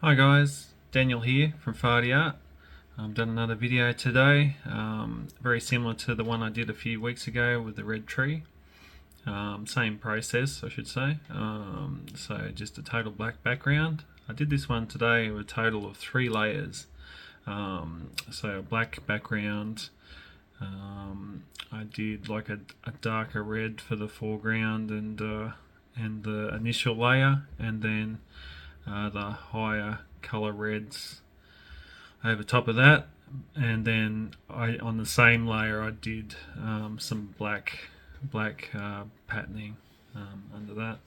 Hi guys, Daniel here from Farty Art. I've done another video today, very similar to the one I did a few weeks ago with the red tree. Same process, I should say. So just a total black background. I did this one today with a total of 3 layers. So a black background. I did like a darker red for the foreground and the initial layer, and then the higher color reds over top of that, and then on the same layer I did some black patterning under that.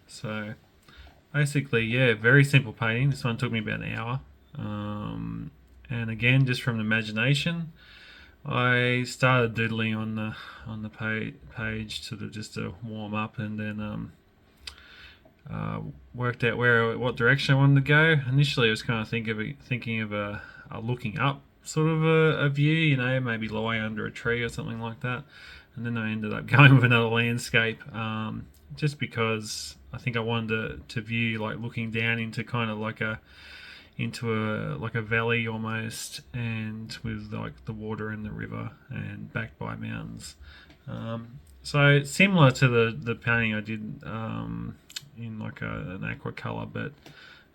So basically, yeah, very simple painting. This one took me about an hour, and again, just from imagination, I started doodling on the page sort of just to warm up, and then worked out what direction I wanted to go. Initially, I was kind of thinking of a looking up sort of a view, maybe lying under a tree or something like that. And then I ended up going with another landscape, just because I think I wanted to view like looking down into kind of like a valley almost, and with like the water and the river and backed by mountains. So similar to the painting I did in like an aqua color, but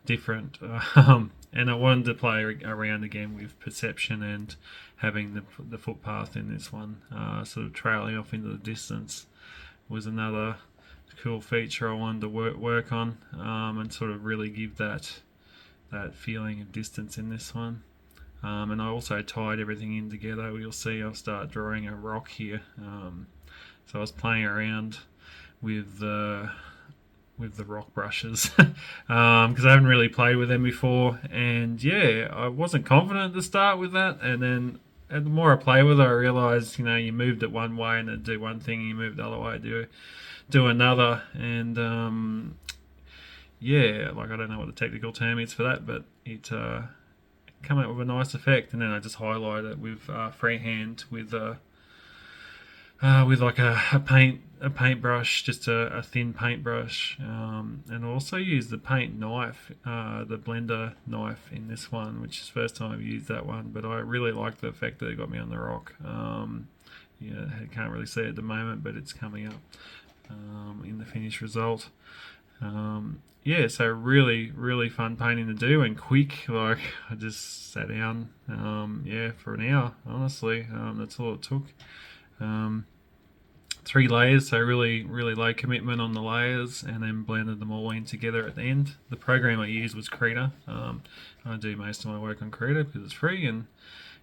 different. And I wanted to play around again with perception and having the footpath in this one sort of trailing off into the distance was another cool feature I wanted to work on, and sort of really give that feeling of distance in this one. And I also tied everything in together. You'll see I'll start drawing a rock here. So I was playing around with the rock brushes because I haven't really played with them before, and yeah, I wasn't confident to start with that, and then the more I play with it, I realised you moved it one way and it'd do one thing, and you moved the other way, do another, and yeah, like I don't know what the technical term is for that, but it come out with a nice effect. And then I just highlight it with freehand with like a paintbrush, just a thin paintbrush, and also use the paint knife, the blender knife in this one, which is the first time I've used that one, but I really like the effect that it got me on the rock. Yeah, I can't really see it at the moment, but it's coming up in the finished result. Yeah, so really fun painting to do and quick. Like I just sat down, yeah, for an hour. Honestly, that's all it took. 3 layers, so really low commitment on the layers, and then blended them all in together at the end. The program I used was Krita. I do most of my work on Krita because it's free, and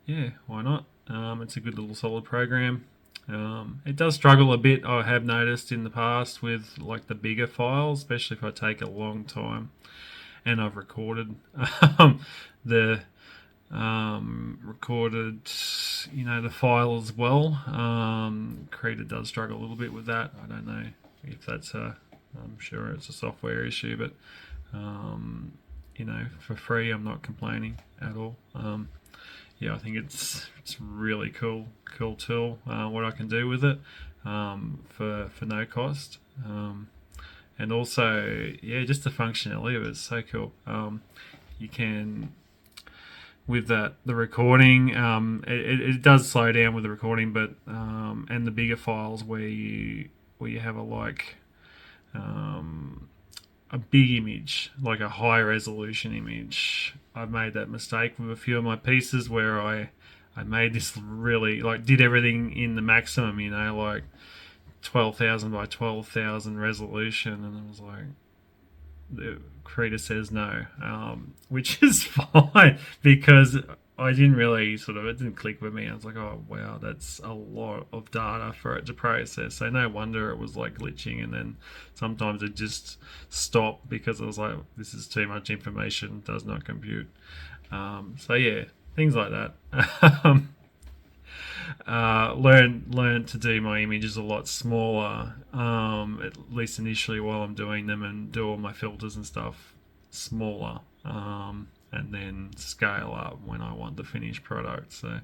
yeah, why not? It's a good little solid program. It does struggle a bit, I have noticed in the past, with like the bigger files, especially if I take a long time and I've recorded the the file as well. Krita does struggle a little bit with that. I don't know if that's I'm sure it's a software issue, but for free I'm not complaining at all. Yeah, I think it's really cool tool, what I can do with it, for no cost, and also yeah, just the functionality of it is so cool. You can, with the recording, it does slow down with the recording, but and the bigger files where you have a big image, like a high resolution image. I've made that mistake with a few of my pieces where I made this really, like, did everything in the maximum, like 12,000 by 12,000 resolution, and I was like, the creator says no, which is fine because I didn't really it didn't click with me. I was like, oh wow, that's a lot of data for it to process. So no wonder it was like glitching, and then sometimes it just stopped because I was like, this is too much information, does not compute. So yeah, things like that. Learn to do my images a lot smaller, at least initially while I'm doing them, and do all my filters and stuff smaller, and then scale up when I want the finished product. So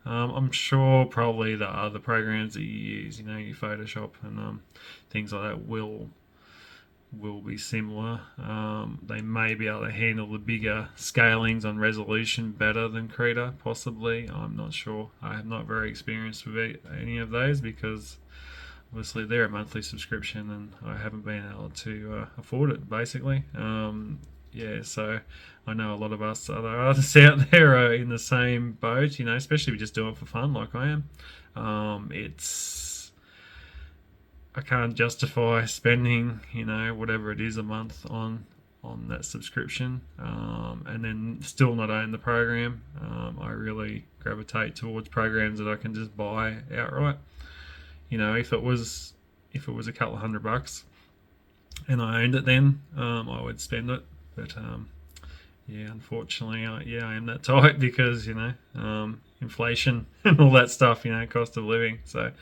I'm sure probably the other programs that you use, your Photoshop and things like that, will will be similar. They may be able to handle the bigger scalings on resolution better than Krita, possibly. I'm not sure. I am not very experienced with any of those because obviously they're a monthly subscription and I haven't been able to afford it, basically. Yeah, so I know a lot of us other artists out there are in the same boat, you know, especially if you just do it for fun like I am. I can't justify spending, you know, whatever it is a month on that subscription, and then still not own the program. I really gravitate towards programs that I can just buy outright. You know, if it was a couple of $100 and I owned it, then I would spend it. But yeah, unfortunately, I am that tight because you know inflation and all that stuff. You know, cost of living. So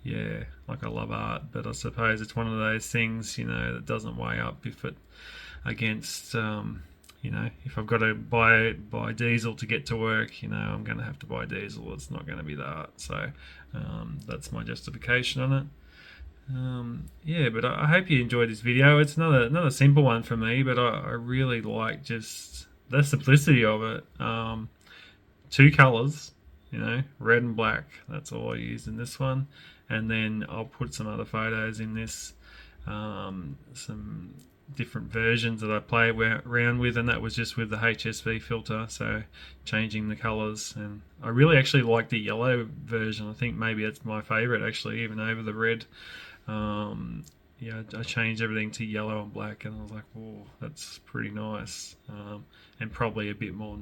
yeah, like I love art, but I suppose it's one of those things, you know, that doesn't weigh up if it against, you know, if I've got to buy diesel to get to work, you know, I'm going to have to buy diesel. It's not going to be the art. So that's my justification on it. Yeah, but I hope you enjoyed this video. It's another simple one for me, but I really like just the simplicity of it. Two colors, you know, red and black. That's all I use in this one. And then I'll put some other photos in this, some different versions that I play around with, and that was just with the HSV filter, so changing the colors. And I really actually like the yellow version. I think maybe it's my favorite actually, even over the red. Yeah, I changed everything to yellow and black, and I was like, oh, that's pretty nice, and probably a bit more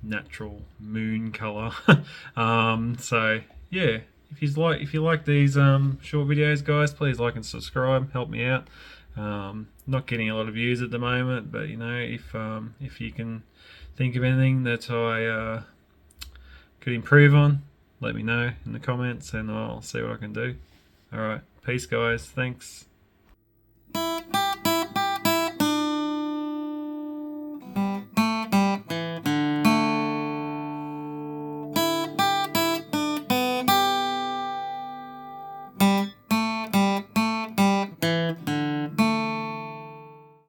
natural moon color. So yeah, if you like these short videos, guys, please like and subscribe. Help me out. Not getting a lot of views at the moment, but you know, if you can think of anything that I could improve on, let me know in the comments, and I'll see what I can do. All right, peace, guys. Thanks.